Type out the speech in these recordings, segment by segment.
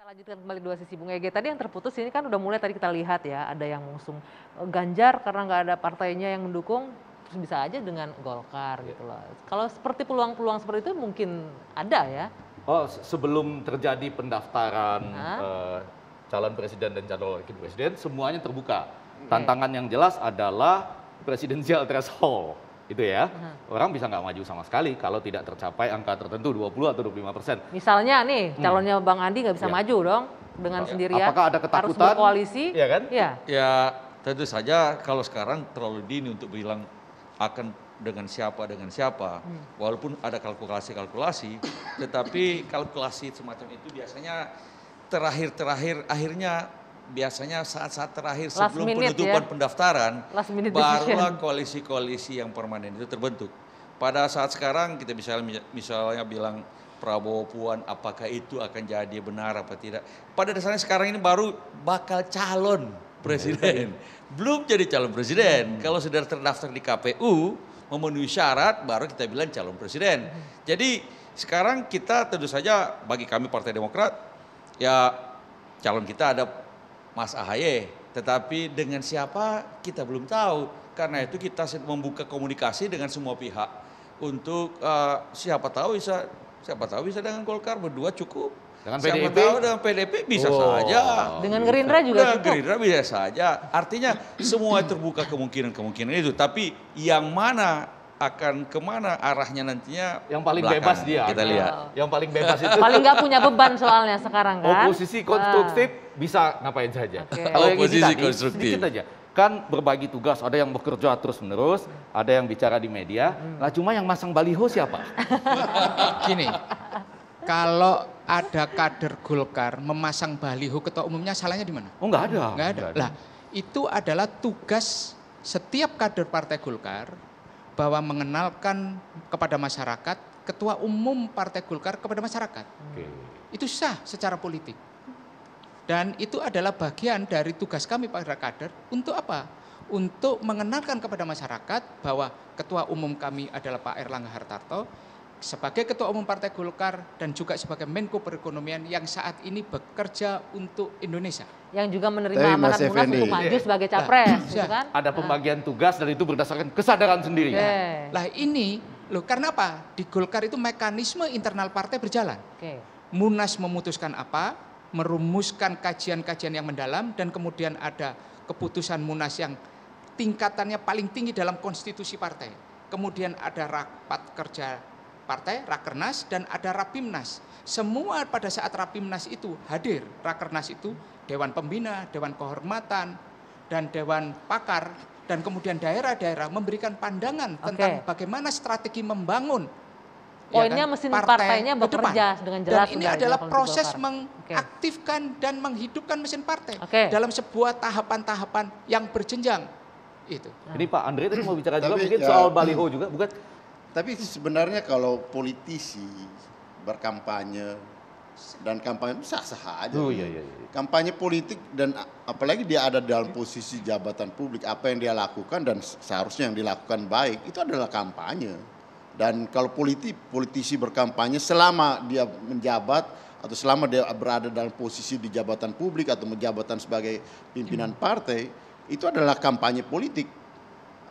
Lanjutkan kembali dua sisi Bung Ege. Tadi yang terputus ini kan udah mulai tadi kita lihat ya, ada yang mengusung Ganjar karena nggak ada partainya yang mendukung, terus bisa aja dengan Golkar gitu loh. Kalau seperti peluang-peluang seperti itu mungkin ada ya. Oh, sebelum terjadi pendaftaran Hah? calon presiden dan calon wakil presiden, semuanya terbuka. Tantangan yang jelas adalah presidensial threshold, itu ya. Orang bisa nggak maju sama sekali kalau tidak tercapai angka tertentu 20 atau 25%. Misalnya nih calonnya Bang Andi nggak bisa Ya. maju dong dengan sendirian. Apakah ada ketakutan? Harus berkoalisi? Iya kan? Iya. Ya tentu saja kalau sekarang terlalu dini untuk bilang akan dengan siapa. Walaupun ada kalkulasi-kalkulasi, tetapi kalkulasi semacam itu biasanya akhirnya biasanya saat-saat terakhir Last sebelum minute penutupan ya. pendaftaran, Last minute barulah decision. koalisi-koalisi yang permanen itu terbentuk. Pada saat sekarang kita misalnya bilang Prabowo Puan, apakah itu akan jadi benar apa tidak? Pada dasarnya sekarang ini baru bakal calon presiden, belum jadi calon presiden. Kalau sudah terdaftar di KPU, memenuhi syarat, baru kita bilang calon presiden. Jadi sekarang kita tentu saja bagi kami Partai Demokrat, ya calon kita ada Mas AHY, tetapi dengan siapa kita belum tahu. Karena itu kita membuka komunikasi dengan semua pihak untuk siapa tahu bisa dengan Golkar berdua cukup. Dengan Siapa PDIP? tahu dengan PDIP bisa saja. Dengan Gerindra juga Dengan cukup. Gerindra bisa saja. Artinya semua terbuka kemungkinan itu. Tapi yang mana akan kemana arahnya nantinya Yang paling belakang. bebas dia. Kita lihat. Yang paling bebas itu Paling nggak punya beban soalnya sekarang kan. oposisi konstruktif bisa ngapain saja. Oke. Kalau yang ini Oposisi tadi, konstruktif. sedikit aja. Kan berbagi tugas, ada yang bekerja terus-menerus, ada yang bicara di media. Nah, cuma yang masang baliho siapa? Gini, kalau ada kader Golkar memasang baliho ketua umumnya, salahnya di mana? Oh, nggak ada. Nggak ada. Lah, itu adalah tugas setiap kader Partai Golkar bahwa mengenalkan kepada masyarakat ketua umum Partai Golkar kepada masyarakat. Oke. Itu sah secara politik. Dan itu adalah bagian dari tugas kami para kader untuk apa? Untuk mengenalkan kepada masyarakat bahwa ketua umum kami adalah Pak Erlangga Hartarto sebagai ketua umum Partai Golkar dan juga sebagai Menko Perekonomian yang saat ini bekerja untuk Indonesia. Yang juga menerima Tapi, amanat Mas Munas Effendi. untuk maju sebagai capres, gitu kan? Ada pembagian tugas dan itu berdasarkan kesadaran sendiri. Oke. Lah ini, loh karena apa? Di Golkar itu mekanisme internal partai berjalan. Oke. Munas memutuskan apa, merumuskan kajian-kajian yang mendalam, dan kemudian ada keputusan Munas yang tingkatannya paling tinggi dalam konstitusi partai. Kemudian ada rapat kerja partai, Rakernas, dan ada Rapimnas. Semua pada saat Rapimnas itu hadir. Rakernas itu Dewan Pembina, Dewan Kehormatan, dan Dewan Pakar, dan kemudian daerah-daerah memberikan pandangan tentang bagaimana strategi membangun Poinnya mesin partainya ke depan. bekerja dengan jelas. Dan ini sudah adalah dilakukan di proses Golkar. mengaktifkan dan menghidupkan mesin partai Oke. dalam sebuah tahapan-tahapan yang berjenjang. Itu. Ini Pak Andre tadi mau bicara juga Tapi, mungkin ya. soal baliho juga, bukan? Tapi sebenarnya kalau politisi berkampanye dan kampanye sah-sah aja. Oh iya. Kampanye politik dan apalagi dia ada dalam posisi jabatan publik, apa yang dia lakukan dan seharusnya yang dilakukan baik itu adalah kampanye. Dan kalau politisi berkampanye selama dia menjabat atau selama dia berada dalam posisi di jabatan publik atau jabatan sebagai pimpinan partai, itu adalah kampanye politik.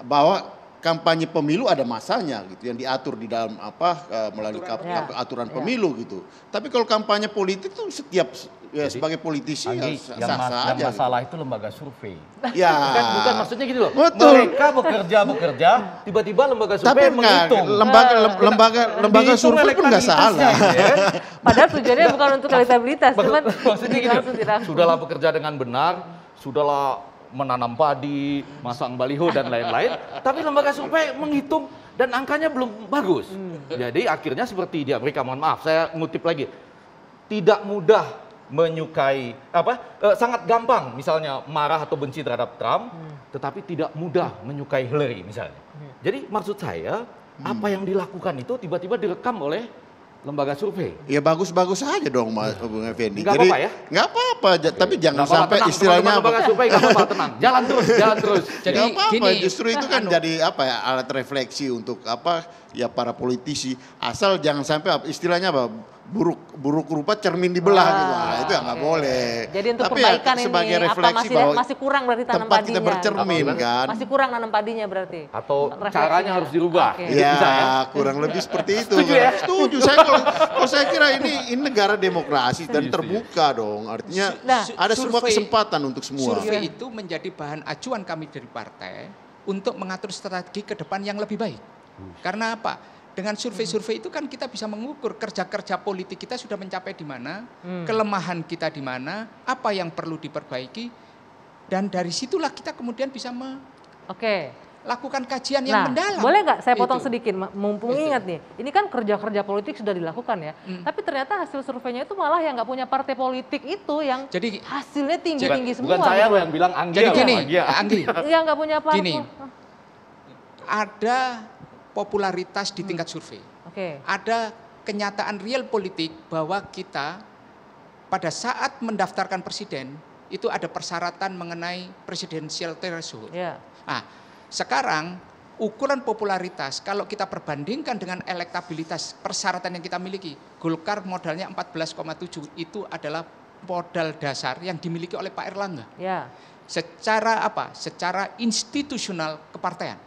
Bahwa kampanye pemilu ada masanya gitu yang diatur di dalam melalui aturan pemilu gitu. Tapi kalau kampanye politik tuh setiap sebagai politisi Anggi, ya sah-sah aja. masalah itu lembaga survei. Ya. Bukan maksudnya gini loh. Betul. Mereka bekerja, tiba-tiba lembaga survei Tapi menghitung. lembaga survei pun nggak salah. Padahal tujuannya bukan untuk elektabilitas, cuman Maksudnya gini, langsung dirangkum. sudahlah bekerja dengan benar, sudahlah menanam padi, masang baliho dan lain-lain, tapi lembaga survei menghitung dan angkanya belum bagus. Jadi akhirnya seperti di Amerika, mohon maaf, saya ngutip lagi, tidak mudah menyukai sangat gampang misalnya marah atau benci terhadap Trump, tetapi tidak mudah menyukai Hillary misalnya. Jadi maksud saya apa yang dilakukan itu tiba-tiba direkam oleh lembaga survei. Ya bagus-bagus aja dong Mas Bung Effendi. Nggak Jadi apa-apa ya? nggak apa-apa, tapi jangan Nggak apa-apa, sampai tenang, istilahnya teman-teman lembaga survei nggak apa-apa, tenang. Jalan terus. Jadi nggak apa-apa, gini, justru itu kan jadi alat refleksi untuk para politisi. Asal jangan sampai istilahnya buruk rupa cermin dibelah gitu. Nah, itu ya nggak oke. boleh. Jadi untuk Tapi perbaikan ya, sebagai ini apa refleksi masih bahwa masih kurang berarti tanam tempat kita padinya. bercermin kan. Masih kurang nanam padinya berarti. Atau Refleksinya. caranya harus dirubah. Oke. Itu bisa ya? Ya, kurang lebih seperti itu. Setuju ya? Setuju. Saya kalau saya kira ini negara demokrasi dan terbuka dong. Artinya Nah, ada semua survei- kesempatan untuk semua. Survei itu menjadi bahan acuan kami dari partai untuk mengatur strategi ke depan yang lebih baik. Karena apa? Dengan survei-survei itu kan kita bisa mengukur kerja-kerja politik kita sudah mencapai di mana, kelemahan kita di mana, apa yang perlu diperbaiki, dan dari situlah kita kemudian bisa Oke. melakukan kajian yang Nah, mendalam. boleh nggak saya potong Itu. sedikit, mumpung Itu. ingat nih, ini kan kerja-kerja politik sudah dilakukan ya, tapi ternyata hasil surveinya itu malah yang nggak punya partai politik itu yang Jadi hasilnya tinggi-tinggi semua. Bukan saya gitu. loh yang bilang Anggia. Jadi loh, gini, Anggia. Anggi, Yang nggak punya partai. Gini. ada popularitas di tingkat survei. Oke. Ada kenyataan real politik bahwa kita pada saat mendaftarkan presiden itu ada persyaratan mengenai presidential threshold. Ya. Nah, sekarang ukuran popularitas kalau kita perbandingkan dengan elektabilitas persyaratan yang kita miliki, Golkar modalnya 14,7 itu adalah modal dasar yang dimiliki oleh Pak Erlangga. Ya. Secara apa? Secara institusional kepartean.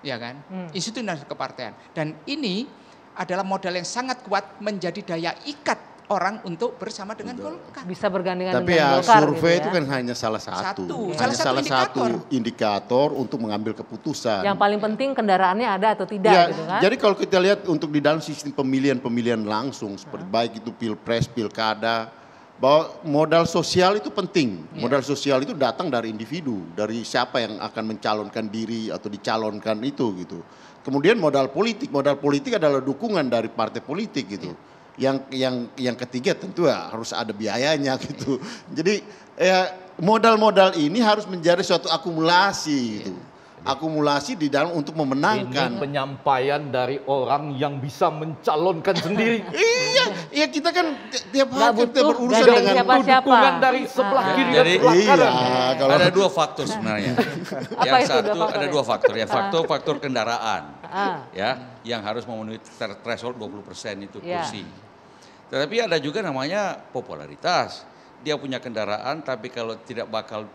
Ya kan? Institusional kepartean. Dan ini adalah modal yang sangat kuat menjadi daya ikat orang untuk bersama dengan Golkar. Bisa bergandengan Tapi dengan ya Golkar survei gitu itu ya. kan hanya salah satu. Satu. Hanya Salah satu salah satu indikator untuk mengambil keputusan. Yang paling penting kendaraannya ada atau tidak Ya, gitu kan. jadi kalau kita lihat untuk di dalam sistem pemilihan langsung seperti baik itu pilpres, pilkada, bahwa modal sosial itu penting. Modal sosial itu datang dari individu, dari siapa yang akan mencalonkan diri atau dicalonkan itu gitu. Kemudian modal politik adalah dukungan dari partai politik gitu. Yang ketiga tentu ya harus ada biayanya gitu. Jadi ya modal-modal ini harus menjadi suatu akumulasi gitu. Akumulasi di dalam untuk Ini memenangkan. penyampaian dari orang yang bisa mencalonkan sendiri. Iya kita kan tiap Nggak hari kita butuh berurusan gandeng dengan siapa-siapa. Dukungan dari sebelah kiri dan Jadi- sebelah Iya, kanan. kalau Ada dua faktor sebenarnya. Apa Yang itu satu dua faktor ada ya? dua faktor ya, faktor kendaraan. Ah. Ya, yang harus memenuhi threshold 20% itu Ya. kursi. Tetapi ada juga namanya popularitas. Dia punya kendaraan tapi kalau tidak bakal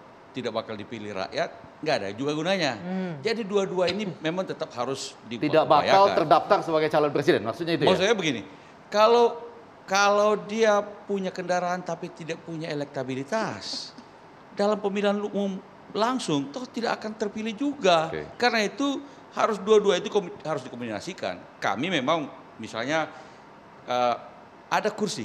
dipilih rakyat, nggak ada juga gunanya. Jadi dua-dua ini memang tetap harus Tidak bakal terdaftar sebagai calon presiden. Maksudnya itu ya? Maksudnya begini, kalau dia punya kendaraan tapi tidak punya elektabilitas, dalam pemilihan umum langsung toh tidak akan terpilih juga. Oke. Karena itu harus dua-dua itu harus dikombinasikan. Kami memang misalnya ada kursi,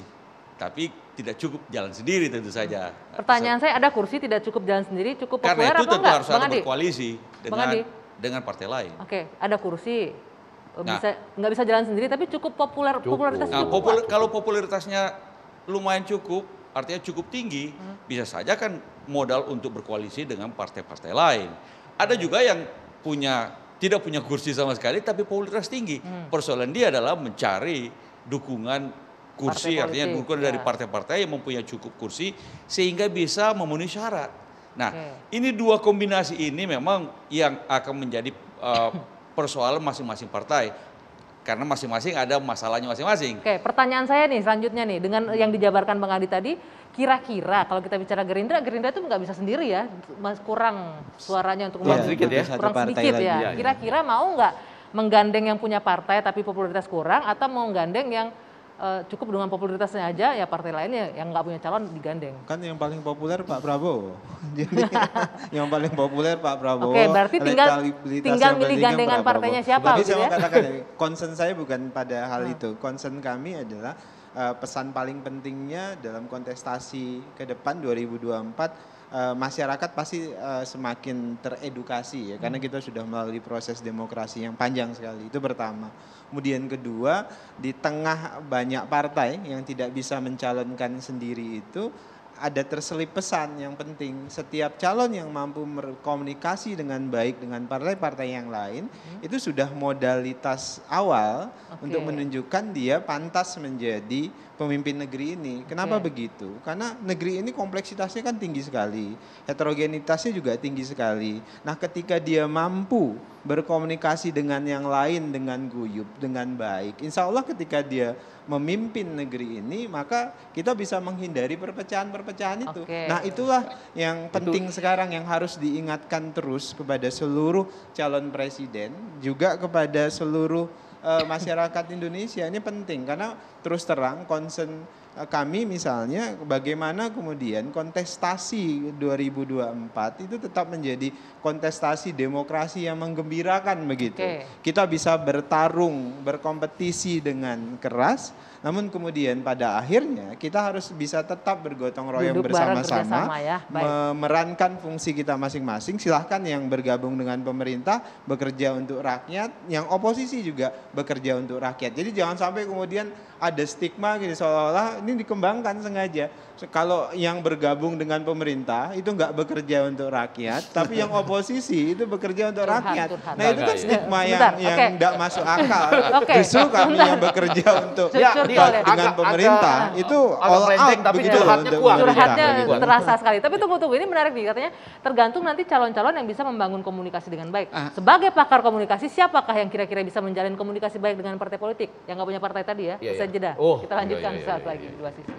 tapi tidak cukup jalan sendiri tentu saja. Pertanyaan saya, ada kursi tidak cukup jalan sendiri, cukup Karena populer itu apa tentu enggak? harus Bang ada Adi? berkoalisi Bang Adi? dengan partai lain. Oke, ada kursi. Nah. Nggak bisa jalan sendiri tapi cukup popularitas Nah, cukup. kalau popularitasnya lumayan cukup, artinya cukup tinggi, bisa saja kan modal untuk berkoalisi dengan partai-partai lain. Ada juga yang tidak punya kursi sama sekali, tapi popularitas tinggi. Persoalan dia adalah mencari dukungan kursi, Partai artinya politik, dukungan dari ya. partai-partai yang mempunyai cukup kursi, sehingga bisa memenuhi syarat. Nah, Oke. ini dua kombinasi ini memang yang akan menjadi persoalan masing-masing partai. Karena masing-masing ada masalahnya masing-masing. Oke, pertanyaan saya nih selanjutnya nih dengan yang dijabarkan Bang Adi tadi, kira-kira kalau kita bicara Gerindra itu nggak bisa sendiri ya, kurang suaranya untuk Kurang sedikit ya? kurang Satu partai sedikit lagi. ya. Iya, iya. Kira-kira mau nggak menggandeng yang punya partai tapi popularitas kurang atau mau menggandeng yang cukup dengan popularitasnya aja ya partai lainnya yang nggak punya calon digandeng? Kan yang paling populer Pak Prabowo. Jadi yang paling populer Pak Prabowo. Oke, berarti tinggal elektabilitasnya milih bandingkan gandengan Pak Prabowo. partainya siapa Tapi gitu saya ya? mau katakan ya, concern saya bukan pada hal itu. Concern kami adalah pesan paling pentingnya dalam kontestasi ke depan 2024 masyarakat pasti semakin teredukasi ya karena kita sudah melalui proses demokrasi yang panjang sekali. Itu pertama. Kemudian kedua, di tengah banyak partai yang tidak bisa mencalonkan sendiri itu ada terselip pesan yang penting. Setiap calon yang mampu berkomunikasi dengan baik dengan partai-partai yang lain itu sudah modalitas awal Oke. untuk menunjukkan dia pantas menjadi pemimpin negeri ini. Kenapa Oke. begitu? Karena negeri ini kompleksitasnya kan tinggi sekali, heterogenitasnya juga tinggi sekali. Nah, ketika dia mampu berkomunikasi dengan yang lain dengan guyup, dengan baik, insya Allah ketika dia memimpin negeri ini, maka kita bisa menghindari perpecahan-perpecahan itu. Oke. Nah, itulah yang penting sekarang yang harus diingatkan terus kepada seluruh calon presiden, juga kepada seluruh masyarakat Indonesia. Ini penting karena terus terang concern kami misalnya bagaimana kemudian kontestasi 2024 itu tetap menjadi kontestasi demokrasi yang menggembirakan begitu. Oke. Kita bisa bertarung, berkompetisi dengan keras, namun kemudian pada akhirnya kita harus bisa tetap bergotong royong Duduk bareng bersama-sama, bersama ya. Baik. memerankan fungsi kita masing-masing. Silahkan yang bergabung dengan pemerintah bekerja untuk rakyat, yang oposisi juga bekerja untuk rakyat. Jadi jangan sampai kemudian ada stigma gitu seolah-olah ini dikembangkan sengaja. Kalau yang bergabung dengan pemerintah itu nggak bekerja untuk rakyat, tapi yang oposisi itu bekerja untuk Turhan, rakyat. Turhan. Nah itu kan stigma Sebentar, yang oke. nggak masuk akal. Oke. Justru kami yang bekerja untuk Ya, dengan agak- pemerintah itu agak all melenceng, out tapi begitu curhatnya untuk kuat. pemerintah. Curhatnya begitu. terasa sekali. Tapi tunggu, ini menarik nih, katanya tergantung nanti calon-calon yang bisa membangun komunikasi dengan baik. Ah. Sebagai pakar komunikasi, siapakah yang kira-kira bisa menjalin komunikasi baik dengan partai politik? Yang nggak punya partai tadi ya, Iya, bisa iya. jeda. Oh, Kita lanjutkan iya, iya, saat iya, lagi iya. dua sisi.